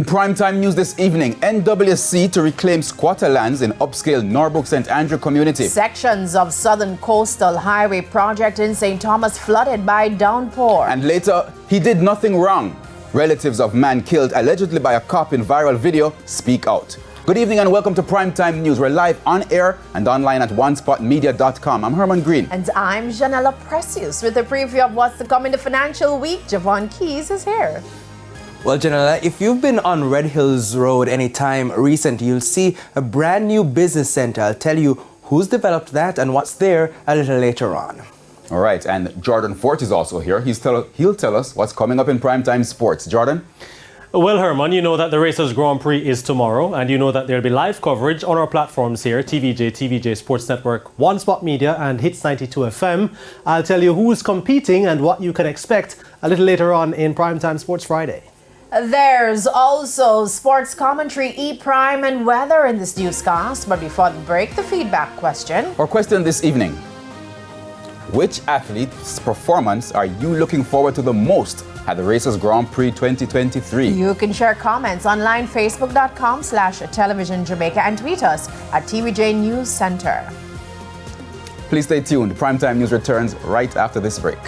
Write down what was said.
primetime news this evening, NWC to reclaim squatter lands in upscale Norbrook St. Andrew community. Sections of Southern Coastal Highway project in St. Thomas flooded by downpour. And later, he did nothing wrong. Relatives of man killed allegedly by a cop in viral video speak out. Good evening and welcome to Primetime News. We're live on air and online at onespotmedia.com. I'm Herman Green. And I'm Janella Precious with a preview of what's to come in the financial week. Javon Keys is here. Well, Janella, if you've been on Red Hills Road anytime recent, you'll see a brand new business center. I'll tell you who's developed that and what's there a little later on. All right, and Jordan Fort is also here. He'll tell us what's coming up in primetime sports. Jordan? Well, Herman, you know that the Racers Grand Prix is tomorrow, and you know that there'll be live coverage on our platforms here, TVJ, TVJ Sports Network, One Spot Media, and Hits 92 FM. I'll tell you who's competing and what you can expect a little later on in Primetime Sports Friday. There's also sports commentary, E-Prime, and weather in this newscast. But before the break, the feedback question. Our question this evening: which athlete's performance are you looking forward to the most at the Racers Grand Prix 2023? You can share comments online, facebook.com/television Jamaica, and tweet us at TVJ News Center. Please stay tuned. Primetime News returns right after this break.